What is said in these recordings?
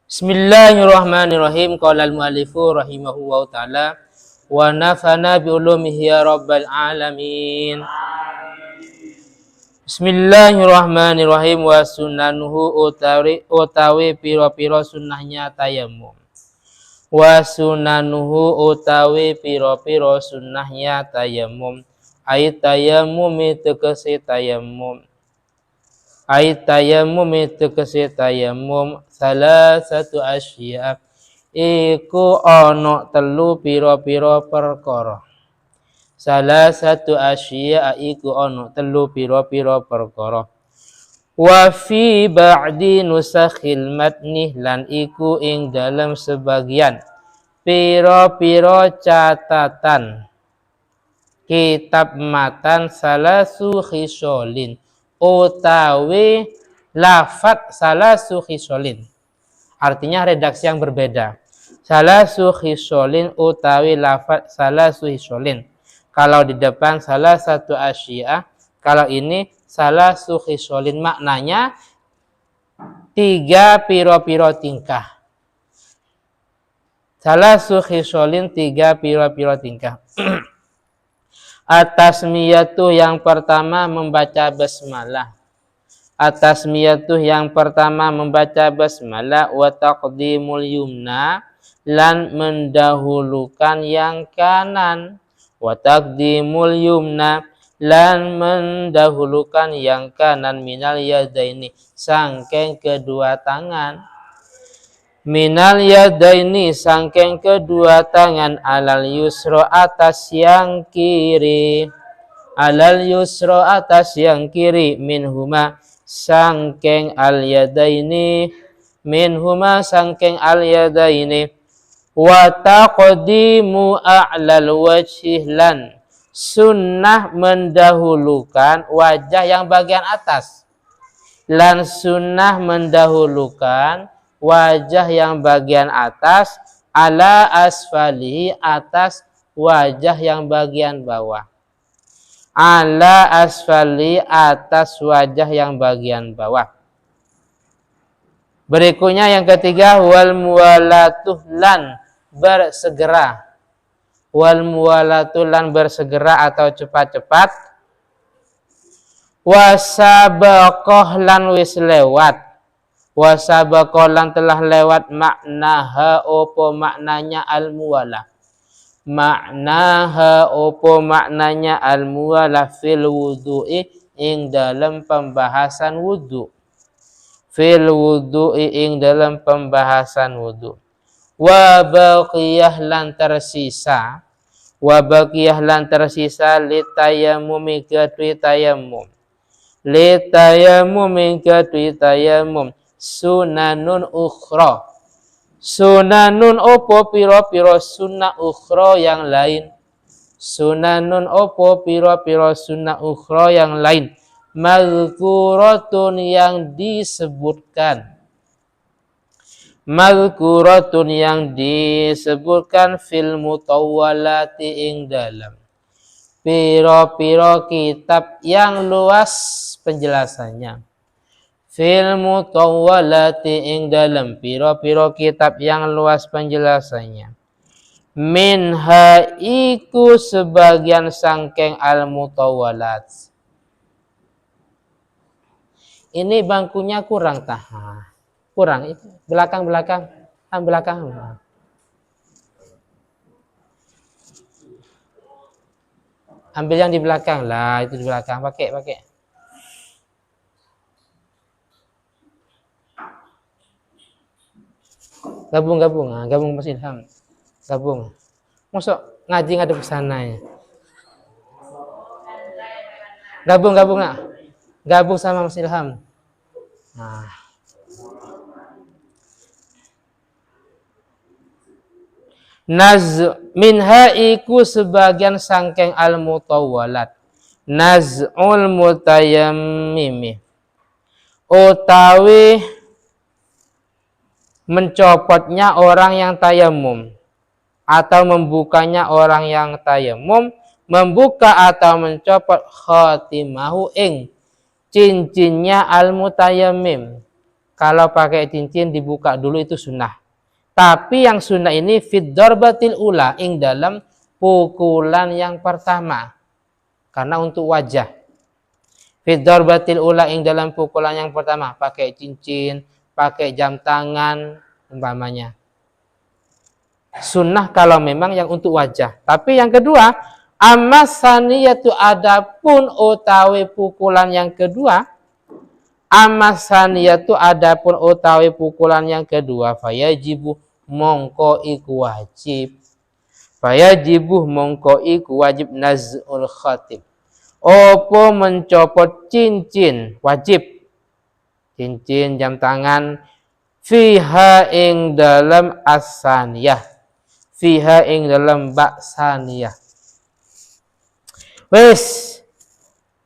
Bismillahirrahmanirrahim. Qala al-mu'allifu rahimahullahu ta'ala wa nafana bi ulumihi ya rabbal alamin. Bismillahirrahmanirrahim. Wa sunanuhu utawi piro-piro sunnahnya tayamum. Wa sunanuhu utawi piro-piro sunnahnya tayamum. Ay tayamum tegese tayamum. Ay tayamum tegese tayamum. Salah satu asya iku ono telu piro-piro perkara. Salah satu asya iku ono telu piro-piro perkara. Wa fi ba'di nusakhil matni lan iku ing dalam sebagian piro-piro catatan kitab matan salasu khisolin utawi lafat salasu khisolin, artinya redaksi yang berbeda. Salasu khisolin utawi lafat salasu khisolin. Kalau di depan salah satu asya, kalau ini salasu khisolin, maknanya tiga piro-piro tingkah. Salasu khisolin, tiga piro-piro tingkah. At-tasmiyatu yang pertama membaca basmalah. At-tasmiyatu yang pertama membaca basmalah wa taqdimul yumna lan mendahulukan yang kanan. Wa taqdimul yumna lan mendahulukan yang kanan minal yadaini sangking kedua tangan. Minal yadaini sangking kedua tangan alal yusro atas yang kiri. Alal yusro atas yang kiri minhuma sangking al yadaini. Minhuma sangking al yadaini. Wa taqdimu a'lal wajhihlan sunnah mendahulukan wajah yang bagian atas. Lan sunnah mendahulukan wajah yang bagian atas ala asfalihi atas wajah yang bagian bawah. Ala asfali atas wajah yang bagian bawah. Berikutnya yang ketiga wal muwalatuh lan bersegera. Wal muwalatuh lan bersegera atau cepat-cepat. Wasabaqah lan wis lewat. Wasabaqah lan telah lewat maknaha opo maknanya al muwalah. Maknaha opo maknanya al muwalah fil wudu'i ing dalam pembahasan wudu. Fil wudu'i ing dalam pembahasan wudu. Wa baqiyah lan tersisa. Wa baqiyah lan tersisa litayamumi kadwi tayamum. Litayamumi kadwi tayamum. Sunanun ukhra. Sunanun opo piro-piro sunnah ukhra yang lain. Sunanun opo piro-piro sunnah ukhra yang lain. Mazkuratun yang disebutkan. Mazkuratun yang disebutkan fil mutawwalati ing dalam piro-piro kitab yang luas penjelasannya. Fil mutawwalati ing dalam piro-piro kitab yang luas penjelasannya. Minha iku sebagian sangkeng al mutawwalat. Ini bangkunya kurang tahan. Kurang itu belakang. Ambil yang di belakang lah, itu di belakang pakai. Gabung Mas Ilham. Gabung. Masuk ngaji ngadep ke sana ya. Gabung nak. Gabung sama Mas Ilham. Nah. Minha iku sebagian sangkeng al mutawwalat. Naz'ul mutayammimi. Utawi mencopotnya orang yang tayamum atau membukanya orang yang tayamum, membuka atau mencopot khatimahu ing cincinnya al mutayammim. kalau pakai cincin dibuka dulu itu sunnah. Tapi yang sunnah ini fid darbatil ula, ing dalam pukulan yang pertama. Karena untuk wajah. Fid darbatil ula, ing dalam pukulan yang pertama, pakai cincin, pakai jam tangan umpamanya. Sunnah kalau memang yang untuk wajah. Tapi yang kedua, amma saniyatu, adapun utawi pukulan yang kedua, amma saniyatu, adapun utawi pukulan yang kedua, fayajibu, mongko iku wajib. Fayajibu, mongko iku wajib naz'ul khatib. Opo mencopot cincin, wajib. Cincin jam tangan fiha ing dalam as-saniyah. Fiha ing dalam baksaniyah. Wes,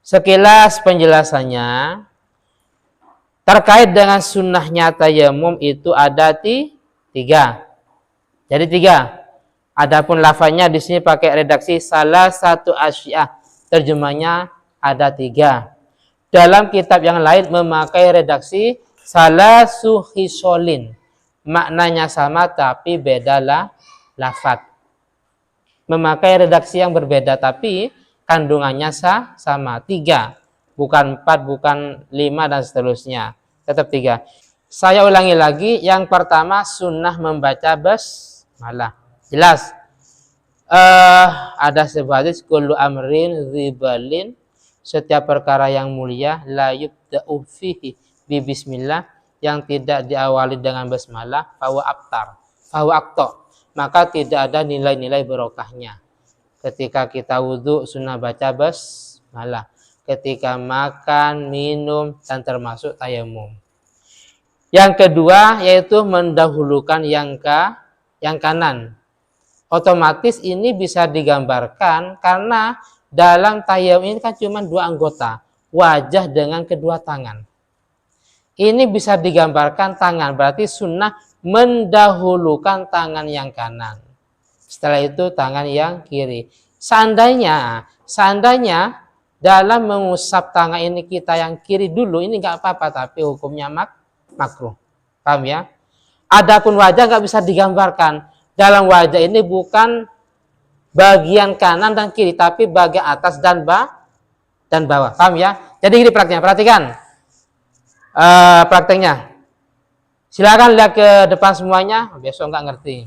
sekilas penjelasannya terkait dengan sunnahnya tayamum itu ada tiga. Jadi tiga. Adapun lafaznya di sini pakai redaksi salah satu asy'ah. Terjemahnya ada tiga. Dalam kitab yang lain memakai redaksi salah suhisolin. Maknanya sama tapi beda lafaz. Memakai redaksi yang berbeda tapi kandungannya sama. 3, bukan 4, bukan 5 dan seterusnya. Tetap 3. Saya ulangi lagi. Yang pertama sunnah membaca basmalah. Jelas. Ada sebuah hadis kullu amrin dzibalin, setiap perkara yang mulia la yubda'u fihi bi bismillah, yang tidak diawali dengan basmalah fahuwa akta, maka tidak ada nilai-nilai barokahnya. Ketika kita wudhu sunnah baca basmalah, ketika makan, minum, dan termasuk tayamum. Yang kedua yaitu mendahulukan yang kanan. Otomatis ini bisa digambarkan karena dalam tayamum ini kan cuma 2 anggota, wajah dengan kedua tangan. Ini bisa digambarkan tangan, berarti sunnah mendahulukan tangan yang kanan. Setelah itu tangan yang kiri. Seandainya dalam mengusap tangan ini kita yang kiri dulu, ini nggak apa-apa, tapi hukumnya makruh. Paham ya? Adapun wajah nggak bisa digambarkan. Dalam wajah ini bukan bagian kanan dan kiri, tapi bagian atas dan bawah. Paham ya? Jadi ini prakteknya, perhatikan. Prakteknya. Silakan lihat ke depan semuanya, besok nggak ngerti.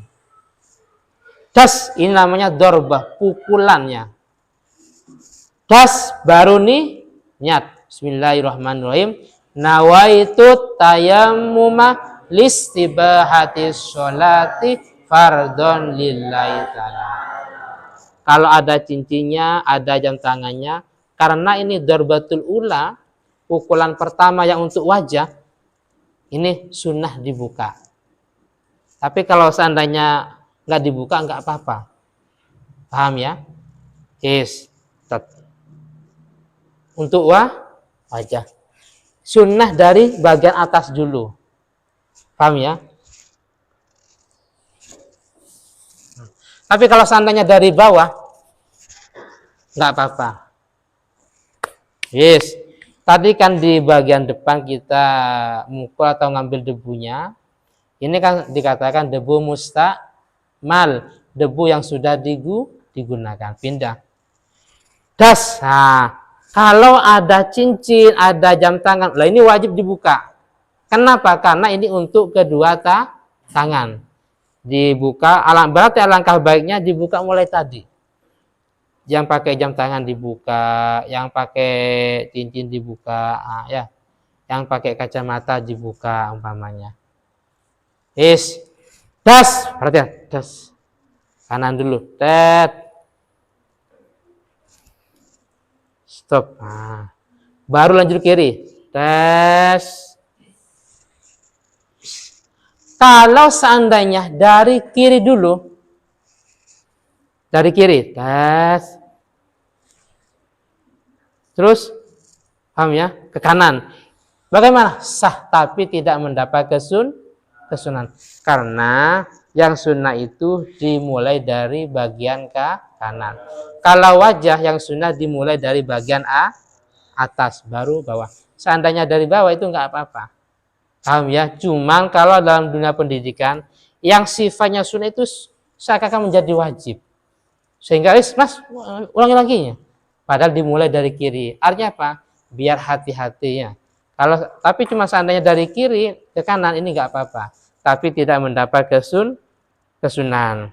Das, ini namanya dorbah, pukulannya. Das, baru nih, niat. Bismillahirrahmanirrahim. Nawaitu tayammuma listibahati sholati fardhon lillahi ta'ala. Kalau ada cincinnya, ada jam tangannya, karena ini darbatul ula, pukulan pertama yang untuk wajah, ini sunnah dibuka. Tapi kalau seandainya nggak dibuka, nggak apa-apa. Paham ya? Yes. Untuk wajah. Sunnah dari bagian atas dulu. Paham ya? Tapi kalau seandainya dari bawah, nggak apa-apa. Yes. Tadi kan di bagian depan kita mukul atau ngambil debunya. Ini kan dikatakan debu mustakmal, debu yang sudah digunakan. Pindah. Das. Nah, kalau ada cincin, ada jam tangan, lah ini wajib dibuka. Kenapa? Karena ini untuk kedua tangan. Dibuka, berarti alangkah baiknya dibuka mulai tadi. Yang pakai jam tangan dibuka, yang pakai cincin dibuka, ya. Yang pakai kacamata dibuka umpamanya. Das, perhatian, das. Kanan dulu, stop. Baru lanjut kiri, das. Kalau seandainya dari kiri dulu, dari kiri, das. Terus, paham ya, ke kanan. Bagaimana? Sah, tapi tidak mendapat kesunahan. Karena yang sunnah itu dimulai dari bagian kanan. Kalau wajah yang sunnah dimulai dari bagian atas, baru bawah. Seandainya dari bawah itu nggak apa-apa. Paham ya? Cuman kalau dalam dunia pendidikan yang sifatnya sunnah itu seakan-akan menjadi wajib. Sehingga mas ulangi lagi ya. Padahal dimulai dari kiri. Artinya apa? Biar hati-hati ya. Kalau tapi cuma seandainya dari kiri ke kanan ini nggak apa-apa. Tapi tidak mendapat kesunahan.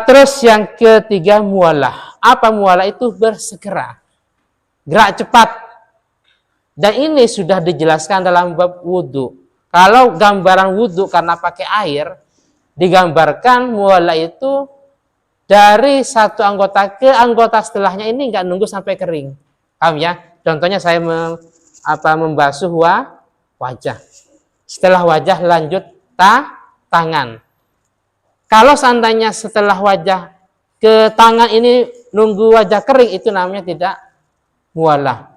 Terus yang ketiga mualah. Apa mualah itu? Bersegera. Gerak cepat. Dan ini sudah dijelaskan dalam bab wudhu. Kalau gambaran wudhu karena pakai air, digambarkan mualah itu dari satu anggota ke anggota setelahnya ini nggak nunggu sampai kering. Paham ya? Contohnya saya membasuh wajah. Setelah wajah lanjut tangan. Kalau seandainya setelah wajah ke tangan ini nunggu wajah kering, itu namanya tidak mualah.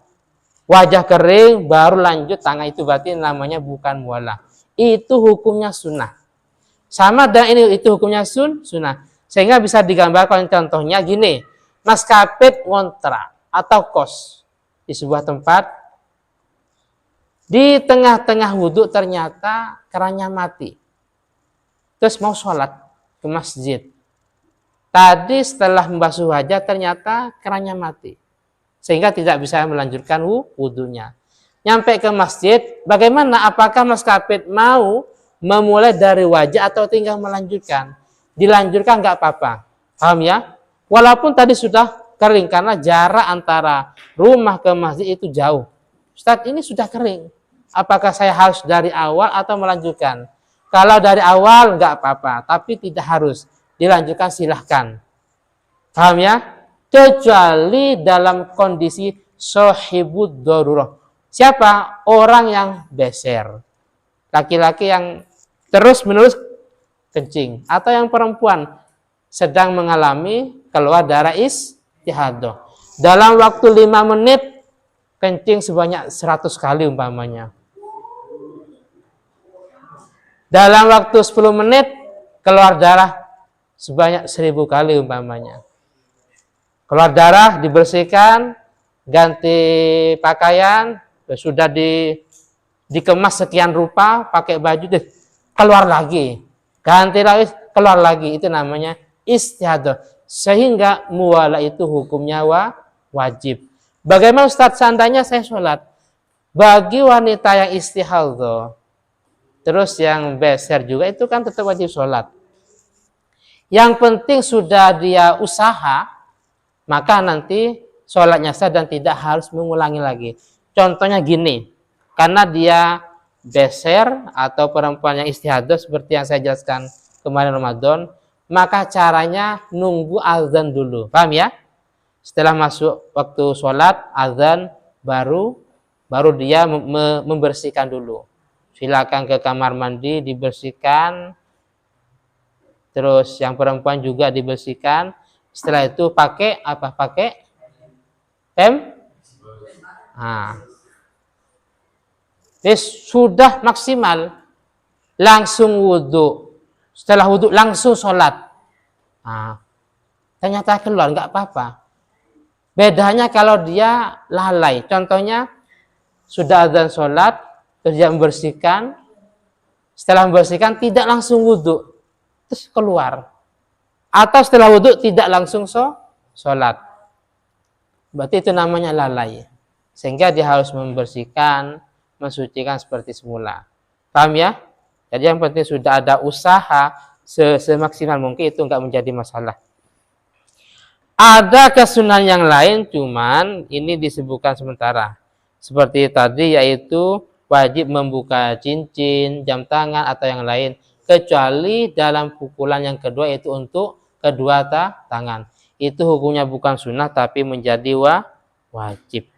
Wajah kering baru lanjut tangan, itu berarti namanya bukan mualah. Itu hukumnya sunnah. Sama dan ini itu hukumnya sunnah. Sehingga bisa digambarkan contohnya gini. Mas kapit ngontrak atau kos di sebuah tempat. Di tengah-tengah wudhu ternyata kerannya mati. Terus mau sholat ke masjid. Tadi setelah membasuh wajah ternyata kerannya mati. Sehingga tidak bisa melanjutkan wudhunya. Nyampe ke masjid, bagaimana? Apakah mas kapit mau memulai dari wajah atau tinggal melanjutkan? Dilanjutkan nggak apa-apa. Paham ya? Walaupun tadi sudah kering karena jarak antara rumah ke masjid itu jauh. Ustaz, ini sudah kering. Apakah saya harus dari awal atau melanjutkan? Kalau dari awal nggak apa-apa, tapi tidak harus. Dilanjutkan silahkan. Paham ya? Kecuali dalam kondisi sohibud darurah. Siapa? Orang yang beser. Laki-laki yang terus-menerus kencing. Atau yang perempuan sedang mengalami keluar darah istihadah. Dalam waktu 5 menit kencing sebanyak 100 kali umpamanya. Dalam waktu 10 menit keluar darah sebanyak 1000 kali umpamanya. Keluar darah dibersihkan, ganti pakaian, sudah dikemas sekian rupa, pakai baju, keluar lagi. Ganti lagi, keluar lagi. Itu namanya istihadah. Sehingga mualah itu hukumnya wajib. Bagaimana Ustaz seandainya saya sholat? Bagi wanita yang istihadah, terus yang beser juga, itu kan tetap wajib sholat. Yang penting sudah dia usaha, maka nanti sholatnya sah dan tidak harus mengulangi lagi. Contohnya gini, karena dia beser atau perempuan yang istihadah seperti yang saya jelaskan kemarin Ramadan, maka caranya nunggu azan dulu. Paham ya? Setelah masuk waktu sholat, azan, baru dia membersihkan dulu. Silakan ke kamar mandi, dibersihkan. Terus yang perempuan juga dibersihkan. Setelah itu pakai apa? Pakai sudah maksimal, langsung wudhu. Setelah wudhu langsung sholat. Ternyata keluar, nggak apa-apa. Bedanya kalau dia lalai. Contohnya sudah azan sholat, terus dia membersihkan. Setelah membersihkan tidak langsung wudhu, terus keluar. Atau setelah wudhu tidak langsung sholat. Berarti itu namanya lalai. Sehingga dia harus membersihkan, mensucikan seperti semula. Paham ya? Jadi yang penting sudah ada usaha semaksimal mungkin, itu enggak menjadi masalah. Ada kesunahan yang lain, cuman ini disebutkan sementara. Seperti tadi, yaitu wajib membuka cincin, jam tangan, atau yang lain. Kecuali dalam pukulan yang kedua, yaitu untuk kedua tangan. Itu hukumnya bukan sunnah tapi menjadi wajib.